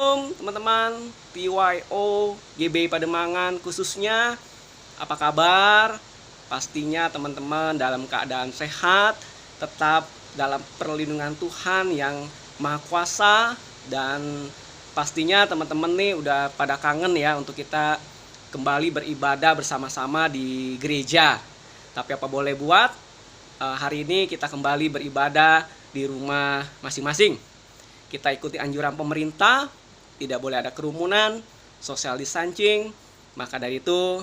Shalom teman-teman PYO GB Pademangan khususnya. Apa kabar? Pastinya teman-teman dalam keadaan sehat, tetap dalam perlindungan Tuhan yang Maha Kuasa. Dan pastinya teman-teman nih udah pada kangen ya untuk kita kembali beribadah bersama-sama di gereja. Tapi apa boleh buat, hari ini kita kembali beribadah di rumah masing-masing. Kita ikuti anjuran pemerintah, tidak boleh ada kerumunan, social distancing. Maka dari itu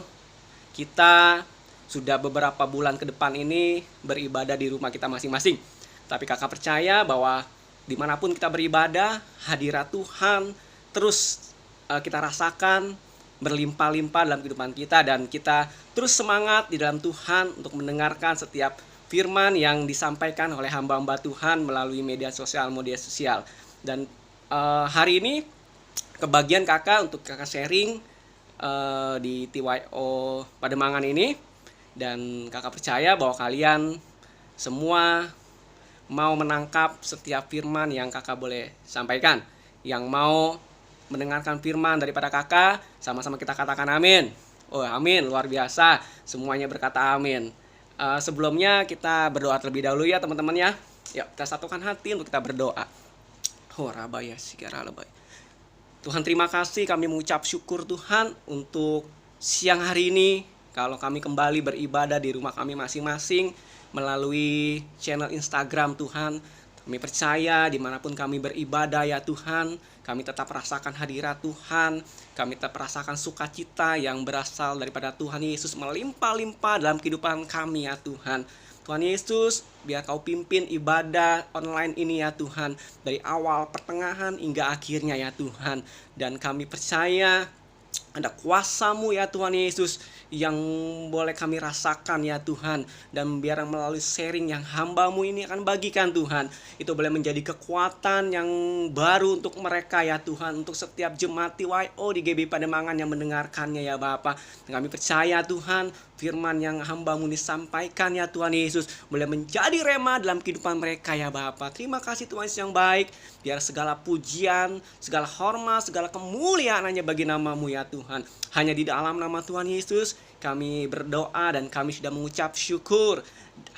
kita sudah beberapa bulan ke depan ini beribadah di rumah kita masing-masing. Tapi kakak percaya bahwa dimanapun kita beribadah, hadirat Tuhan terus kita rasakan berlimpah-limpah dalam kehidupan kita. Dan kita terus semangat di dalam Tuhan untuk mendengarkan setiap firman yang disampaikan oleh hamba-hamba Tuhan melalui media sosial. Dan hari ini kebagian kakak untuk kakak sharing di TYO Pademangan ini. Dan kakak percaya bahwa kalian semua mau menangkap setiap firman yang kakak boleh sampaikan. Yang mau mendengarkan firman daripada kakak, sama-sama kita katakan amin. Oh amin, luar biasa, semuanya berkata amin. Sebelumnya kita berdoa terlebih dahulu ya teman-teman ya. Yuk kita satukan hati untuk kita berdoa. Tuhan, terima kasih, kami mengucap syukur Tuhan untuk siang hari ini. Kalau kami kembali beribadah di rumah kami masing-masing melalui channel Instagram Tuhan, kami percaya dimanapun kami beribadah ya Tuhan, kami tetap rasakan hadirat Tuhan. Kami tetap rasakan sukacita yang berasal daripada Tuhan Yesus melimpah-limpah dalam kehidupan kami ya Tuhan. Tuhan Yesus, biar kau pimpin ibadah online ini ya Tuhan, dari awal, pertengahan, hingga akhirnya ya Tuhan. Dan kami percaya ada kuasa-Mu ya Tuhan Yesus yang boleh kami rasakan ya Tuhan. Dan biar melalui sharing yang hamba-Mu ini akan bagikan Tuhan, itu boleh menjadi kekuatan yang baru untuk mereka ya Tuhan, untuk setiap jemaat TYO di GB Pademangan yang mendengarkannya ya Bapa. Dan kami percaya Tuhan, firman yang hamba-Mu disampaikan ya Tuhan Yesus boleh menjadi rema dalam kehidupan mereka ya Bapa. Terima kasih Tuhan Yesus yang baik. Biar segala pujian, segala hormat, segala kemuliaan hanya bagi nama-Mu ya Tuhan. Hanya di dalam nama Tuhan Yesus kami berdoa dan kami sudah mengucap syukur.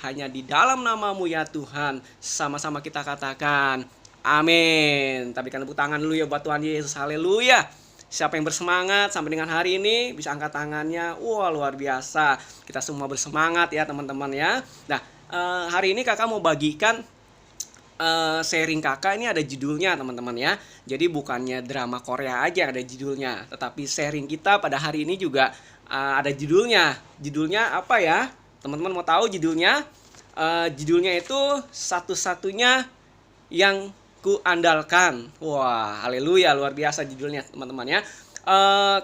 Hanya di dalam nama-Mu ya Tuhan. Sama-sama kita katakan amin. Tapikan tepuk tangan dulu ya buat Tuhan Yesus. Haleluya. Siapa yang bersemangat sampai dengan hari ini bisa angkat tangannya. Wah luar biasa. Kita semua bersemangat ya teman-teman ya. Nah hari ini kakak mau bagikan sharing kakak ini, ada judulnya teman-teman ya. Jadi bukannya drama Korea aja ada judulnya, tetapi sharing kita pada hari ini juga ada judulnya. Judulnya apa ya? Teman-teman mau tahu judulnya? Judulnya itu satu-satunya yang ku andalkan. Wah, haleluya, luar biasa judulnya teman-teman ya.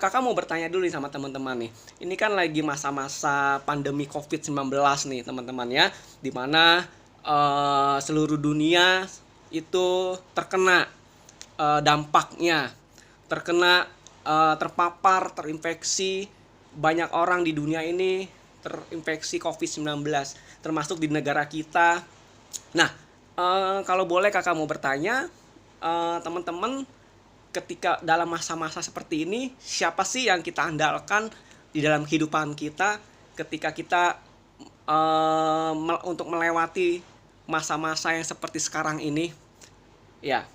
Kakak mau bertanya dulu nih sama teman-teman nih. Ini kan lagi masa-masa pandemi COVID-19 nih teman-teman ya, dimana seluruh dunia itu terkena dampaknya, terpapar, terinfeksi. Banyak orang di dunia ini terinfeksi COVID-19, termasuk di negara kita. Nah, kalau boleh kakak mau bertanya, teman-teman, ketika dalam masa-masa seperti ini, siapa sih yang kita andalkan di dalam kehidupan kita ketika kita untuk melewati masa-masa yang seperti sekarang ini? Ya,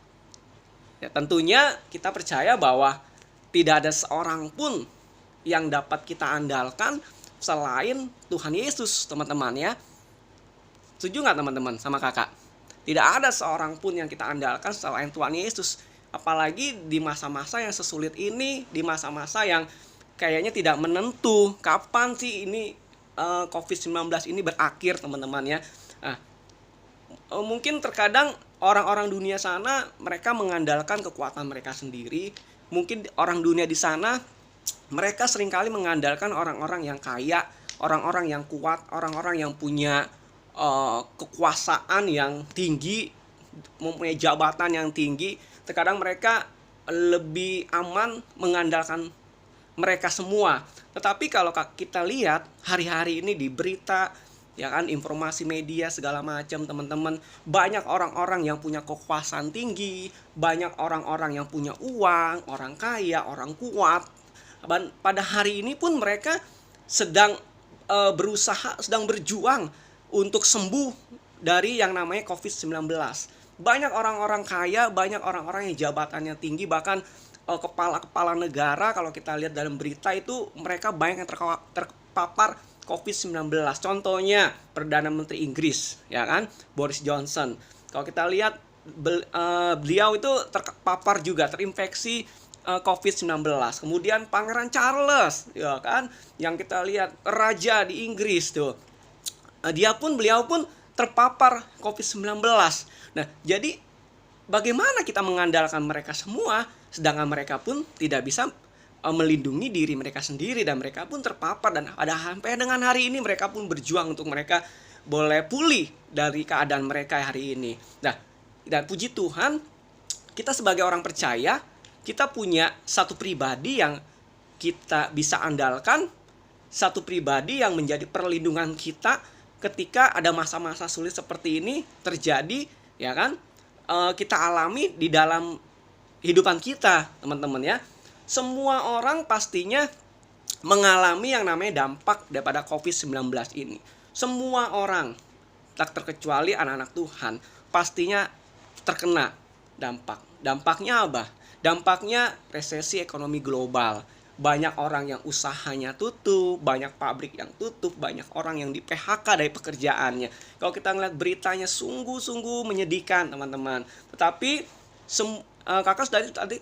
tentunya kita percaya bahwa tidak ada seorang pun yang dapat kita andalkan selain Tuhan Yesus teman-teman ya. Setuju nggak teman-teman sama kakak? Tidak ada seorang pun yang kita andalkan selain Tuhan Yesus. Apalagi di masa-masa yang sesulit ini, di masa-masa yang kayaknya tidak menentu kapan sih ini COVID-19 ini berakhir teman-teman ya. Nah, mungkin terkadang orang-orang dunia sana mereka mengandalkan kekuatan mereka sendiri. Mungkin orang dunia di sana mereka seringkali mengandalkan orang-orang yang kaya, orang-orang yang kuat, orang-orang yang punya kekuasaan yang tinggi, mempunyai jabatan yang tinggi. Terkadang mereka lebih aman mengandalkan mereka semua. Tetapi kalau kita lihat hari-hari ini di berita, ya kan, informasi media segala macam teman-teman. Banyak orang-orang yang punya kekuasaan tinggi, banyak orang-orang yang punya uang, orang kaya, orang kuat. Dan pada hari ini pun mereka sedang berusaha, sedang berjuang untuk sembuh dari yang namanya COVID-19. Banyak orang-orang kaya, banyak orang-orang yang jabatannya tinggi, bahkan kepala-kepala negara, kalau kita lihat dalam berita itu mereka banyak yang terpapar COVID-19. Contohnya Perdana Menteri Inggris, ya kan, Boris Johnson. Kalau kita lihat beliau itu terpapar juga, terinfeksi COVID-19. Kemudian Pangeran Charles, ya kan, yang kita lihat raja di Inggris tuh, beliau pun terpapar COVID-19. Nah, jadi bagaimana kita mengandalkan mereka semua, sedangkan mereka pun tidak bisa melindungi diri mereka sendiri, dan mereka pun terpapar, dan sampai dengan hari ini mereka pun berjuang untuk mereka boleh pulih dari keadaan mereka hari ini. Nah, dan puji Tuhan, kita sebagai orang percaya, kita punya satu pribadi yang kita bisa andalkan, satu pribadi yang menjadi perlindungan kita ketika ada masa-masa sulit seperti ini terjadi, ya kan, kita alami di dalam kehidupan kita, teman-teman ya. Semua orang pastinya mengalami yang namanya dampak daripada COVID-19 ini. Semua orang, tak terkecuali anak-anak Tuhan, pastinya terkena dampak. Dampaknya apa? Dampaknya resesi ekonomi global. Banyak orang yang usahanya tutup, banyak pabrik yang tutup, banyak orang yang di PHK dari pekerjaannya. Kalau kita ngeliat beritanya sungguh-sungguh menyedihkan, teman-teman. Tetapi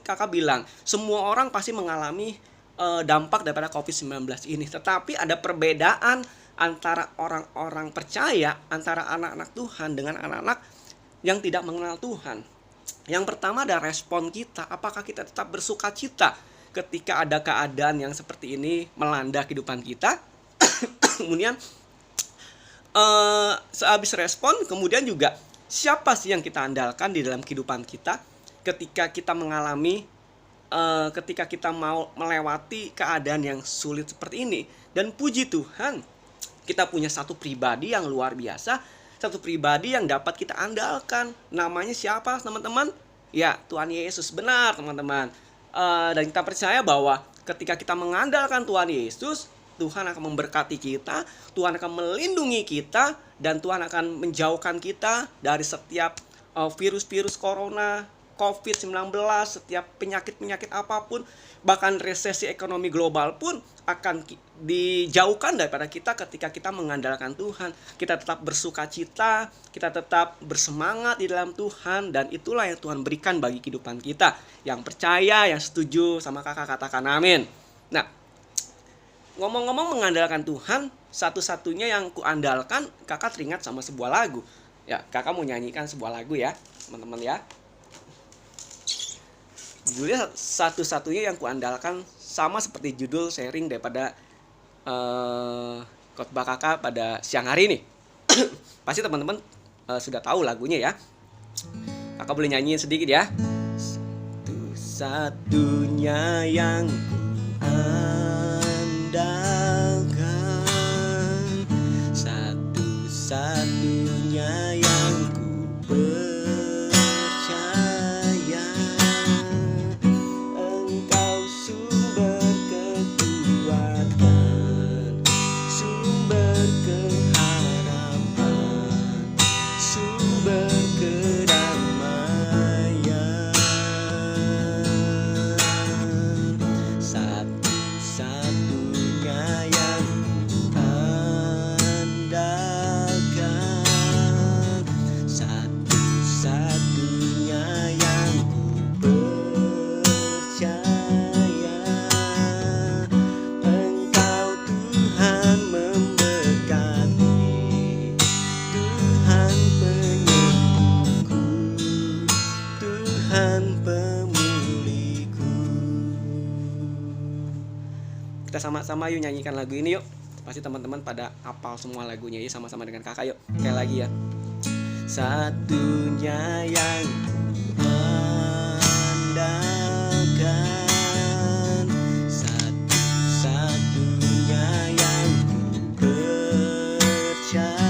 kakak bilang, semua orang pasti mengalami dampak daripada COVID-19 ini. Tetapi ada perbedaan antara orang-orang percaya, antara anak-anak Tuhan dengan anak-anak yang tidak mengenal Tuhan. Yang pertama ada respon kita. Apakah kita tetap bersuka cita ketika ada keadaan yang seperti ini melanda kehidupan kita? Kemudian sehabis respon, kemudian juga siapa sih yang kita andalkan di dalam kehidupan kita ketika kita mengalami, ketika kita mau melewati keadaan yang sulit seperti ini. Dan puji Tuhan, kita punya satu pribadi yang luar biasa, satu pribadi yang dapat kita andalkan. Namanya siapa, teman-teman? Ya, Tuhan Yesus. Benar, teman-teman. Dan kita percaya bahwa ketika kita mengandalkan Tuhan Yesus, Tuhan akan memberkati kita, Tuhan akan melindungi kita, dan Tuhan akan menjauhkan kita dari setiap virus-virus corona, COVID-19, setiap penyakit-penyakit apapun, bahkan resesi ekonomi global pun akan dijauhkan daripada kita ketika kita mengandalkan Tuhan. Kita tetap bersuka cita, kita tetap bersemangat di dalam Tuhan, dan itulah yang Tuhan berikan bagi kehidupan kita. Yang percaya, yang setuju sama kakak, katakan amin. Nah, ngomong-ngomong mengandalkan Tuhan, satu-satunya yang kuandalkan, kakak teringat sama sebuah lagu. Ya, kakak mau nyanyikan sebuah lagu ya, teman-teman ya. Judulnya satu-satunya yang kuandalkan, sama seperti judul sharing daripada khotbah kakak pada siang hari ini. Pasti teman-teman sudah tahu lagunya ya. Kakak boleh nyanyiin sedikit ya. Satu-satunya yang kuandalkan, satu-satunya yang ku percaya, Engkau sumber kekuatan, sumber keharapan, sumber kedamaian. Satu-satunya yang andalkan, satu-satunya yang percaya, Engkau Tuhan memberkati, Tuhan penyembuhku, Tuhan pemulihku. Kita sama-sama yuk nyanyikan lagu ini yuk. Pasti teman-teman pada hafal semua lagunya ya, sama-sama dengan kakak yuk. Sekali lagi ya. Satunya yang andalkan, satu-satunya yang percaya,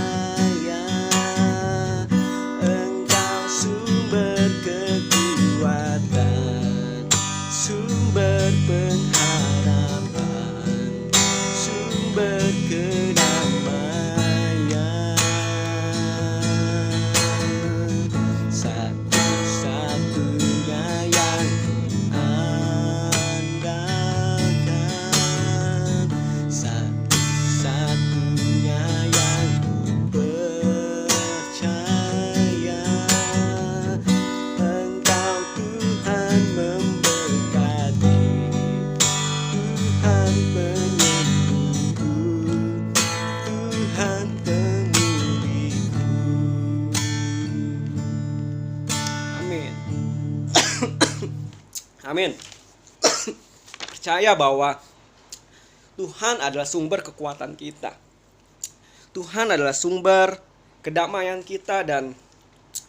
amin. Percaya bahwa Tuhan adalah sumber kekuatan kita. Tuhan adalah sumber kedamaian kita, dan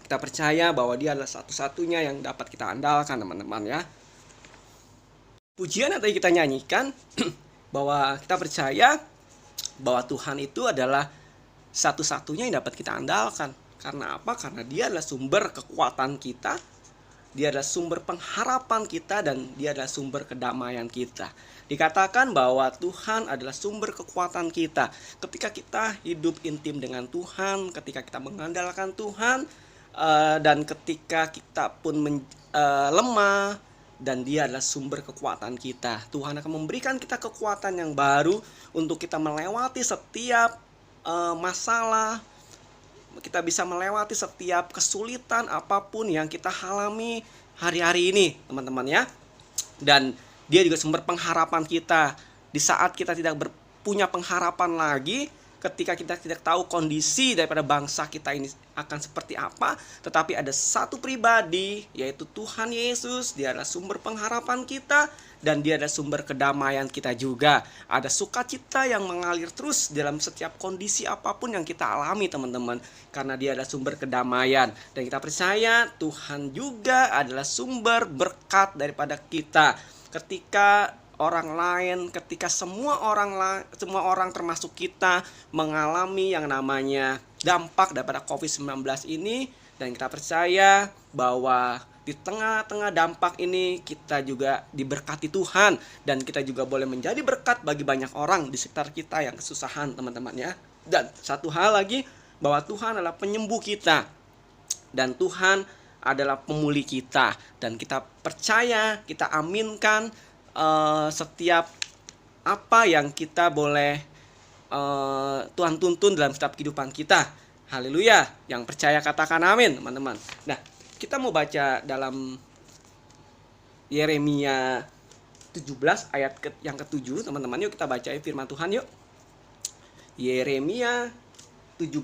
kita percaya bahwa Dia adalah satu-satunya yang dapat kita andalkan, teman-teman ya. Pujian yang tadi kita nyanyikan bahwa kita percaya bahwa Tuhan itu adalah satu-satunya yang dapat kita andalkan. Karena apa? Karena Dia adalah sumber kekuatan kita, Dia adalah sumber pengharapan kita, dan Dia adalah sumber kedamaian kita. Dikatakan bahwa Tuhan adalah sumber kekuatan kita. Ketika kita hidup intim dengan Tuhan, ketika kita mengandalkan Tuhan, dan ketika kita pun lemah, dan Dia adalah sumber kekuatan kita. Tuhan akan memberikan kita kekuatan yang baru untuk kita melewati setiap masalah. Kita bisa melewati setiap kesulitan apapun yang kita alami hari-hari ini, teman-teman ya. Dan Dia juga sumber pengharapan kita. Di saat kita tidak punya pengharapan lagi, ketika kita tidak tahu kondisi daripada bangsa kita ini akan seperti apa, tetapi ada satu pribadi, yaitu Tuhan Yesus. Dia adalah sumber pengharapan kita, dan Dia adalah sumber kedamaian kita juga. Ada sukacita yang mengalir terus dalam setiap kondisi apapun yang kita alami, teman-teman, karena Dia adalah sumber kedamaian. Dan kita percaya Tuhan juga adalah sumber berkat daripada kita. Ketika orang lain, ketika semua orang termasuk kita mengalami yang namanya dampak daripada COVID-19 ini, dan kita percaya bahwa di tengah-tengah dampak ini kita juga diberkati Tuhan, dan kita juga boleh menjadi berkat bagi banyak orang di sekitar kita yang kesusahan, teman-teman ya. Dan satu hal lagi, bahwa Tuhan adalah penyembuh kita, dan Tuhan adalah pemulih kita, dan kita percaya, kita aminkan setiap apa yang kita boleh Tuhan tuntun dalam setiap kehidupan kita. Haleluya. Yang percaya katakan amin, teman-teman. Nah, kita mau baca dalam Yeremia 17 ayat yang ke-7, teman-teman. Yuk kita baca firman Tuhan yuk. Yeremia 17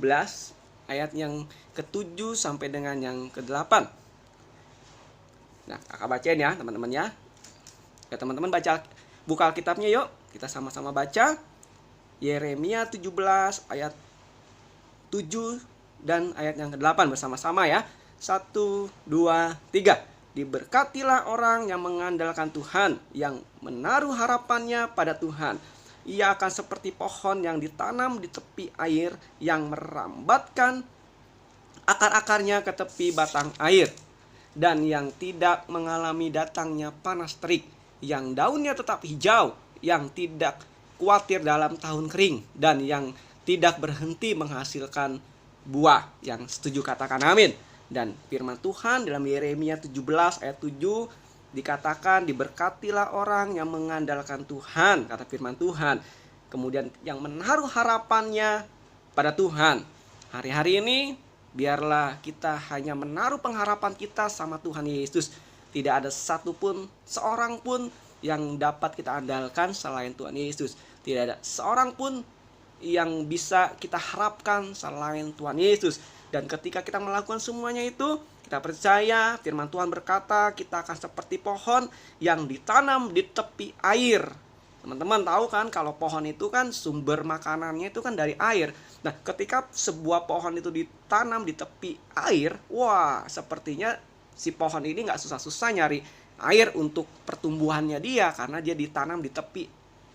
ayat yang ke-7 sampai dengan yang ke-8. Nah, kakak bacain ya, teman-teman ya. Ya, teman-teman buka Alkitabnya yuk. Kita sama-sama baca. Yeremia 17 ayat 7 dan ayat yang ke-8 bersama-sama ya. 1, 2, 3. Diberkatilah orang yang mengandalkan Tuhan, yang menaruh harapannya pada Tuhan. Ia akan seperti pohon yang ditanam di tepi air, yang merambatkan akar-akarnya ke tepi batang air, dan yang tidak mengalami datangnya panas terik, yang daunnya tetap hijau, yang tidak khawatir dalam tahun kering, dan yang tidak berhenti menghasilkan buah. Yang setuju katakan amin. Dan firman Tuhan dalam Yeremia 17 ayat 7 dikatakan, diberkatilah orang yang mengandalkan Tuhan, kata firman Tuhan. Kemudian yang menaruh harapannya pada Tuhan. Hari-hari ini biarlah kita hanya menaruh pengharapan kita sama Tuhan Yesus. Tidak ada seorang pun yang dapat kita andalkan selain Tuhan Yesus. Tidak ada seorang pun yang bisa kita harapkan selain Tuhan Yesus. Dan ketika kita melakukan semuanya itu, kita percaya firman Tuhan berkata kita akan seperti pohon yang ditanam di tepi air. Teman-teman tahu kan, kalau pohon itu kan sumber makanannya itu kan dari air. Nah, ketika sebuah pohon itu ditanam di tepi air, wah, sepertinya si pohon ini gak susah-susah nyari air untuk pertumbuhannya dia, karena dia ditanam di tepi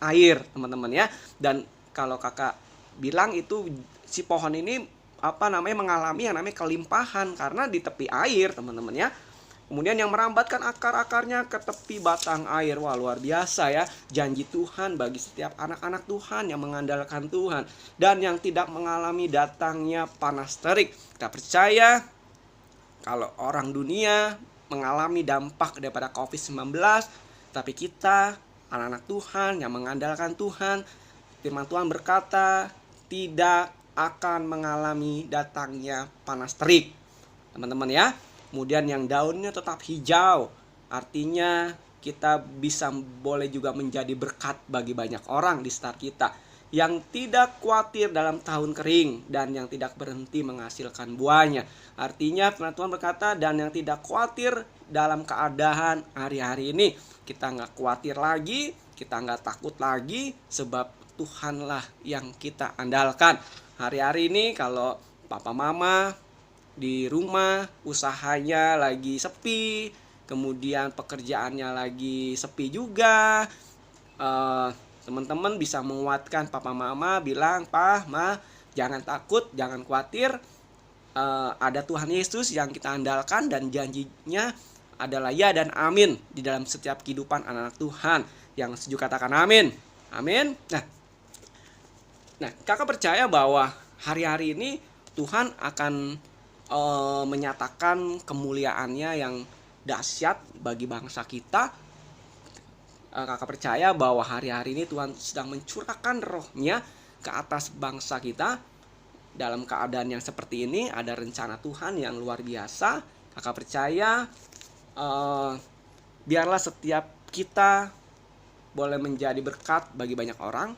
air, teman-teman ya. Dan kalau kakak bilang itu si pohon ini mengalami yang namanya kelimpahan karena di tepi air, teman-teman ya. Kemudian yang merambatkan akar-akarnya ke tepi batang air. Wah, luar biasa ya, janji Tuhan bagi setiap anak-anak Tuhan yang mengandalkan Tuhan, dan yang tidak mengalami datangnya panas terik. Kita percaya kalau orang dunia mengalami dampak daripada COVID-19, tapi kita anak-anak Tuhan yang mengandalkan Tuhan, firman Tuhan berkata tidak akan mengalami datangnya panas terik, teman-teman ya. Kemudian yang daunnya tetap hijau, artinya kita boleh juga menjadi berkat bagi banyak orang di sekitar kita. yang tidak khawatir dalam tahun kering, dan yang tidak berhenti menghasilkan buahnya. Artinya firman Tuhan berkata, dan yang tidak khawatir dalam keadaan hari-hari ini. Kita nggak khawatir lagi, kita nggak takut lagi, sebab Tuhanlah yang kita andalkan. Hari-hari ini kalau papa mama di rumah usahanya lagi sepi, kemudian pekerjaannya lagi sepi juga, teman-teman bisa menguatkan papa mama, bilang, "Pak, Ma, jangan takut, jangan khawatir. Ada Tuhan Yesus yang kita andalkan, dan janjinya adalah ya dan amin di dalam setiap kehidupan anak-anak Tuhan." Yang setuju katakan amin. Amin. Nah, kakak percaya bahwa hari-hari ini Tuhan akan menyatakan kemuliaannya yang dahsyat bagi bangsa kita. Kakak percaya bahwa hari-hari ini Tuhan sedang mencurahkan rohnya ke atas bangsa kita. Dalam keadaan yang seperti ini ada rencana Tuhan yang luar biasa. Kakak percaya biarlah setiap kita boleh menjadi berkat bagi banyak orang.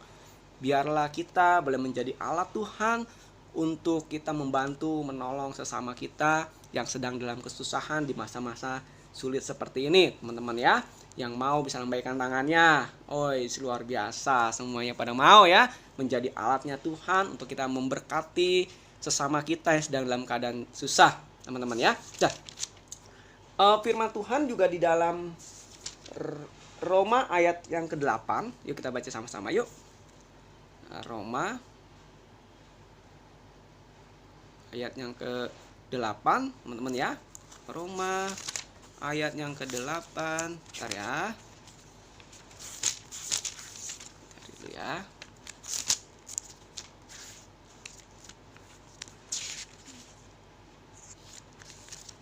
Biarlah kita boleh menjadi alat Tuhan untuk kita membantu menolong sesama kita yang sedang dalam kesusahan di masa-masa sulit seperti ini, teman-teman ya. Yang mau bisa lambaikan tangannya. Oi, luar biasa, semuanya pada mau ya menjadi alatnya Tuhan untuk kita memberkati sesama kita yang sedang dalam keadaan susah, teman-teman ya. Firman Tuhan juga di dalam Roma ayat yang ke-8. Yuk kita baca sama-sama yuk. Roma ayat yang ke-8, teman-teman ya. Roma ayat yang ke-8. Bentar ya. Cari dulu ya.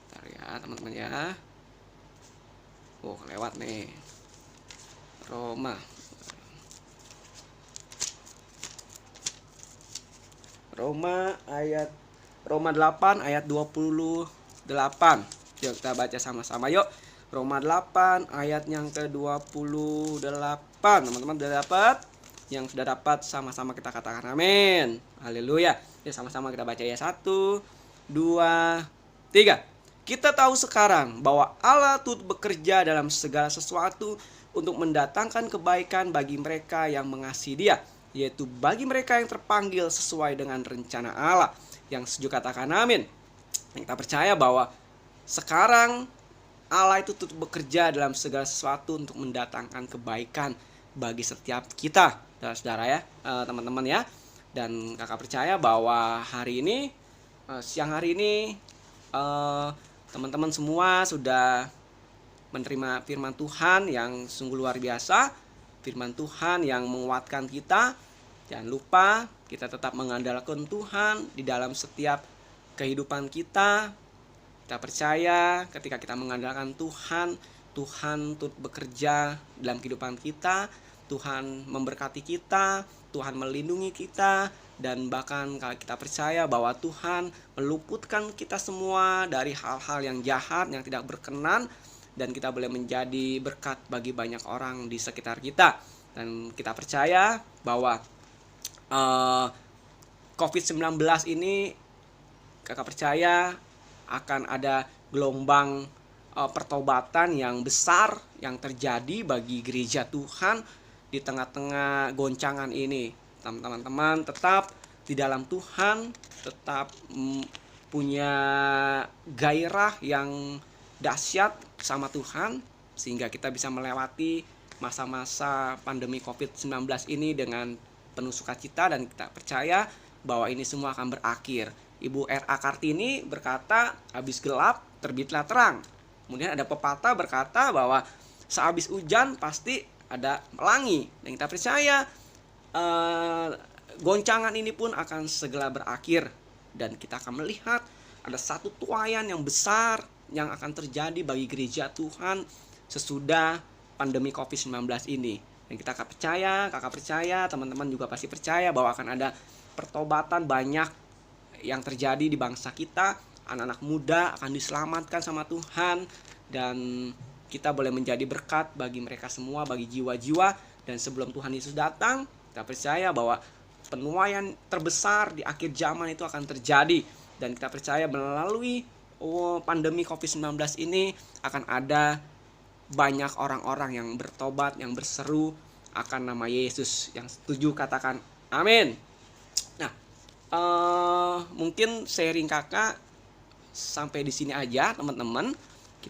Bentar ya, teman-teman ya. Oh, lewat nih. Roma 8 ayat 28. Yuk kita baca sama-sama yuk. Roma 8 ayat yang ke-28. Teman-teman sudah dapat? Yang sudah dapat sama-sama kita katakan amin. Haleluya. Ya, sama-sama kita baca ya. 1, 2, 3. Kita tahu sekarang bahwa Allah turut bekerja dalam segala sesuatu untuk mendatangkan kebaikan bagi mereka yang mengasihi Dia, yaitu bagi mereka yang terpanggil sesuai dengan rencana Allah. Yang setuju katakan amin. Kita percaya bahwa sekarang Allah itu turut bekerja dalam segala sesuatu untuk mendatangkan kebaikan bagi setiap kita, saudara ya, teman-teman ya. Dan kakak percaya bahwa hari ini, siang hari ini, teman-teman semua sudah menerima firman Tuhan yang sungguh luar biasa. Firman Tuhan yang menguatkan kita. Jangan lupa kita tetap mengandalkan Tuhan di dalam setiap kehidupan kita. Kita percaya ketika kita mengandalkan Tuhan, Tuhan turut bekerja dalam kehidupan kita. Tuhan memberkati kita, Tuhan melindungi kita, dan bahkan kalau kita percaya bahwa Tuhan meluputkan kita semua dari hal-hal yang jahat, yang tidak berkenan, dan kita boleh menjadi berkat bagi banyak orang di sekitar kita. Dan kita percaya bahwa COVID-19 ini, kakak percaya akan ada gelombang pertobatan yang besar yang terjadi bagi gereja Tuhan di tengah-tengah goncangan ini. Teman-teman tetap di dalam Tuhan, tetap punya gairah yang dahsyat sama Tuhan, sehingga kita bisa melewati masa-masa pandemi COVID-19 ini dengan penuh sukacita, dan kita percaya bahwa ini semua akan berakhir. Ibu R.A. Kartini berkata, habis gelap terbitlah terang. Kemudian ada pepatah berkata bahwa sehabis hujan pasti ada pelangi. Dan kita percaya goncangan ini pun akan segera berakhir, dan kita akan melihat ada satu tuaian yang besar yang akan terjadi bagi gereja Tuhan sesudah pandemi COVID-19 ini. Dan kita kakak percaya, teman-teman juga pasti percaya bahwa akan ada pertobatan banyak yang terjadi di bangsa kita. Anak-anak muda akan diselamatkan sama Tuhan, dan kita boleh menjadi berkat bagi mereka semua, bagi jiwa-jiwa. Dan sebelum Tuhan Yesus datang, kita percaya bahwa penuaian terbesar di akhir zaman itu akan terjadi. Dan kita percaya melalui pandemi COVID-19 ini akan ada banyak orang-orang yang bertobat, yang berseru akan nama Yesus. Yang setuju katakan amin. Nah, mungkin sharing kakak sampai di sini aja teman-teman.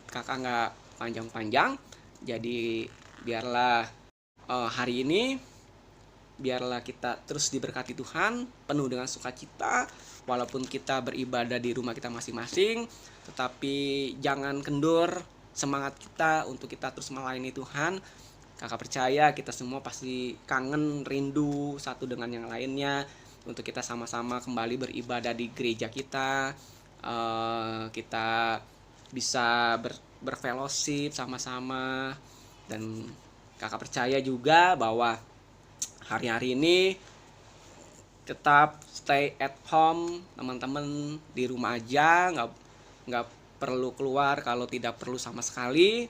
Kakak nggak panjang-panjang. Jadi biarlah hari ini biarlah kita terus diberkati Tuhan, penuh dengan sukacita, walaupun kita beribadah di rumah kita masing-masing, tetapi jangan kendur semangat kita untuk kita terus melayani Tuhan. Kakak percaya kita semua pasti kangen, rindu satu dengan yang lainnya untuk kita sama-sama kembali beribadah di gereja kita. Kita bisa berfellowship sama-sama, dan kakak percaya juga bahwa hari-hari ini tetap stay at home, teman-teman di rumah aja, nggak perlu keluar kalau tidak perlu sama sekali.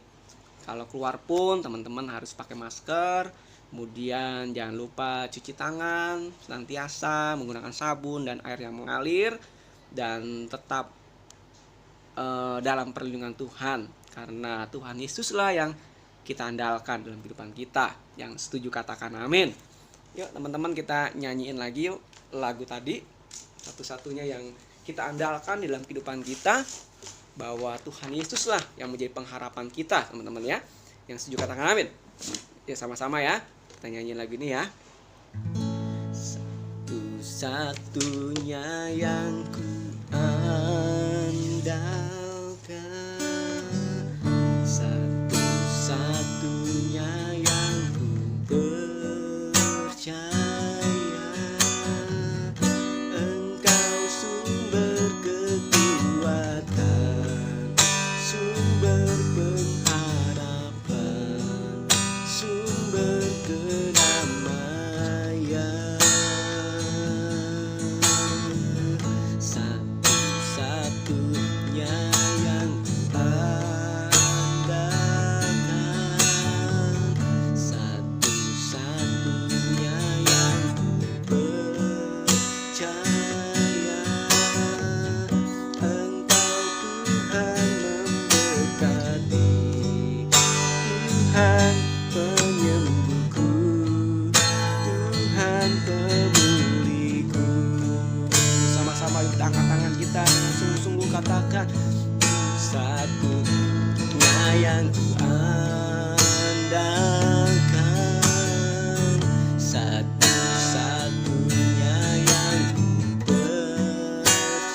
Kalau keluar pun teman-teman harus pakai masker, kemudian jangan lupa cuci tangan senantiasa menggunakan sabun dan air yang mengalir, dan tetap dalam perlindungan Tuhan, karena Tuhan Yesuslah yang kita andalkan dalam kehidupan kita. Yang setuju katakan amin. Yuk teman-teman, kita nyanyiin lagi yuk lagu tadi, satu-satunya yang kita andalkan di dalam kehidupan kita, bahwa Tuhan Yesuslah yang menjadi pengharapan kita teman-teman ya. Yang setuju katakan amin. Ya sama-sama ya, kita nyanyiin lagu ini ya. Satu-satunya yang ku andalkan, satu-satunya yang ku percaya, Engkau sumber kekuatan, sumber pengharapan, sumber kedamaian. Satu-satunya yang ku andalkan, satu-satunya yang ku percaya, Engkau Tuhan memberkati, Tuhan penyembuhku, Tuhan pemuliku. Sama-sama yuk kita angkat tangan kita dengan sungguh-sungguh katakan, satunya yang ku andalkan, satu-satunya yang ku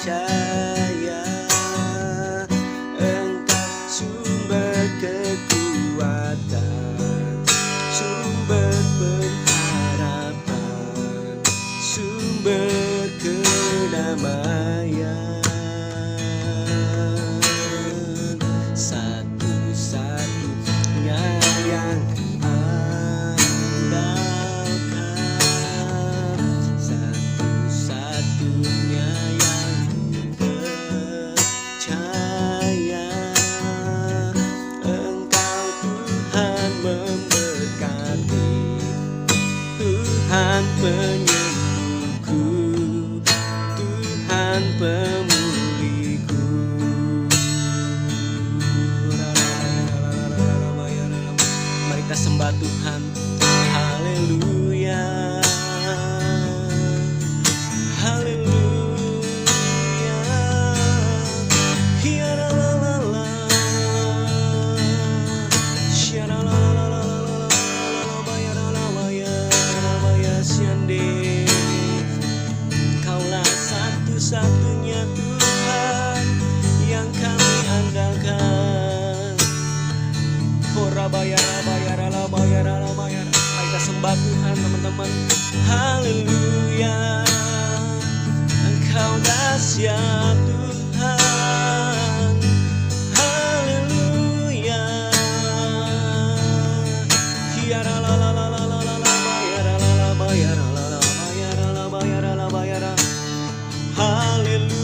percaya, Engkau sumber kekuatan, sumber pengharapan, sumber kedamaian. Satu-satunya yang andalkan, satu-satunya yang percaya, Engkau Tuhan memberkati, Tuhan penyembuhku, Tuhan pemuliku. Mari kita sembah Tuhan. Haleluya, haleluya. Hiaralalala, syaralalala, bayaralalaya, siande. Kaulah satu-satunya Tuhan yang kami andalkan. Mari kita sembah Tuhan teman-teman. Haleluya, Engkau dahsyat Tuhan. Haleluya, haleluya, haleluya, haleluya.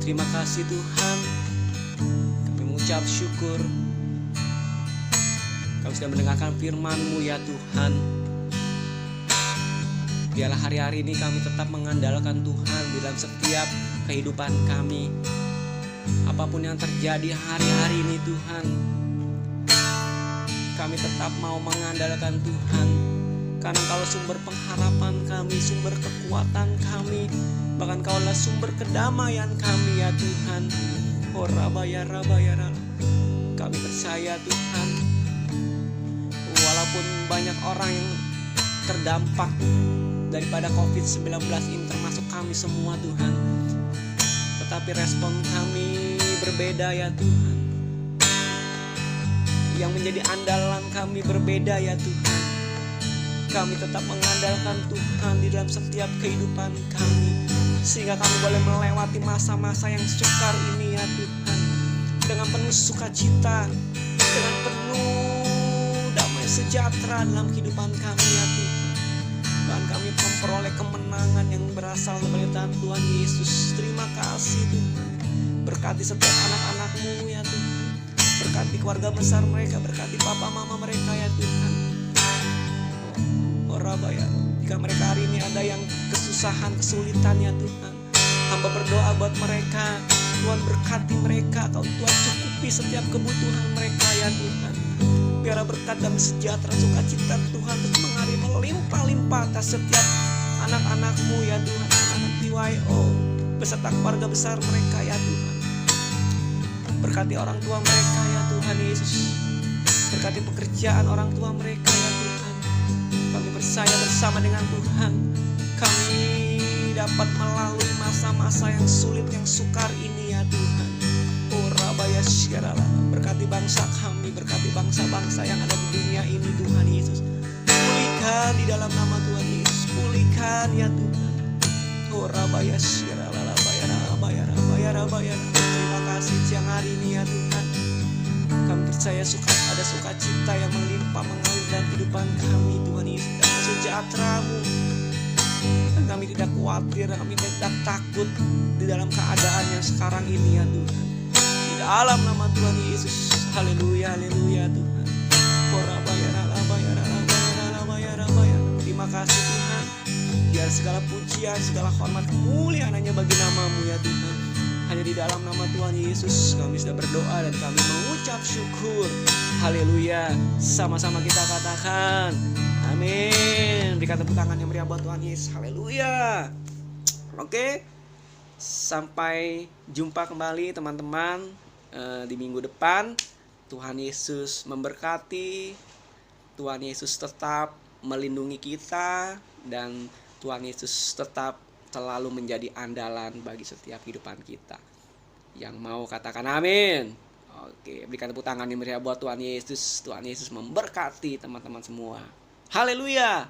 Terima kasih Tuhan. Kami mengucap syukur Kami sudah mendengarkan firman-Mu ya Tuhan. Biarlah hari-hari ini kami tetap mengandalkan Tuhan di dalam setiap kehidupan kami. Apapun yang terjadi hari-hari ini Tuhan, kami tetap mau mengandalkan Tuhan. Karena Engkaulah sumber pengharapan kami, sumber kekuatan kami, bahkan Engkaulah sumber kedamaian kami ya Tuhan. Oh Rabaya Rabaya, kami percaya Tuhan, walaupun banyak orang yang terdampak daripada COVID-19 ini, termasuk kami semua Tuhan, tetapi respon kami berbeda ya Tuhan. Yang menjadi andalan kami berbeda ya Tuhan. Kami tetap mengandalkan Tuhan di dalam setiap kehidupan kami, sehingga kami boleh melewati masa-masa yang sukar ini ya Tuhan, dengan penuh sukacita, dengan penuh damai sejahtera dalam kehidupan kami ya Tuhan. Dan kami memperoleh kemenangan yang berasal dari Tuhan Yesus. Terima kasih Tuhan. Berkati setiap anak-anak-Mu ya Tuhan. Berkati keluarga besar mereka, berkati papa mama mereka ya Tuhan. Oh Rabaya, jika mereka hari ini ada yang kesusahan, kesulitan ya Tuhan, hamba berdoa buat mereka. Tuhan berkati mereka, Kau Tuhan cukupi setiap kebutuhan mereka ya Tuhan. Biar berkat dan sejahtera sukacita Tuhan terus mengalir melimpah-limpah atas setiap anak-anak-Mu ya Tuhan, anak-anak PYO beserta keluarga besar mereka ya Tuhan. Berkati orang tua mereka ya Tuhan Yesus. Berkati pekerjaan orang tua mereka ya Tuhan. Kami percaya bersama dengan Tuhan, kami dapat melalui masa-masa yang sulit, yang sukar ini ya Tuhan. Oh Rabaya Syirala, berkati bangsa kami, berkati bangsa-bangsa yang ada di dunia ini Tuhan Yesus. Pulihkan di dalam nama Tuhan Yesus, pulihkan ya Tuhan. Oh Rabaya Syirala, Rabaya Rabaya Rabaya Rabaya. Terima kasih siang hari ini ya Tuhan. Kami percaya ada sukacita yang melimpah mengalir dalam kehidupan kami Tuhan Yesus, dan sejahtera-Mu. Dan kami tidak khawatir, kami tidak takut di dalam keadaan yang sekarang ini ya Tuhan. Di dalam nama Tuhan Yesus. Haleluya, haleluya Tuhan. Terima kasih Tuhan. Biar segala pujian, segala hormat, kemuliaan hanya bagi nama-Mu ya Tuhan. Hanya di dalam nama Tuhan Yesus kami sudah berdoa dan kami mengucap syukur. Haleluya. Sama-sama kita katakan amin. Berikan tepuk tangan yang meriah buat Tuhan Yesus. Haleluya. Oke, sampai jumpa kembali teman-teman di minggu depan. Tuhan Yesus memberkati. Tuhan Yesus tetap melindungi kita, dan Tuhan Yesus tetap selalu menjadi andalan bagi setiap kehidupan kita. Yang mau katakan amin. Oke, berikan tepuk tangan yang meriah buat Tuhan Yesus. Tuhan Yesus memberkati teman-teman semua. Haleluya.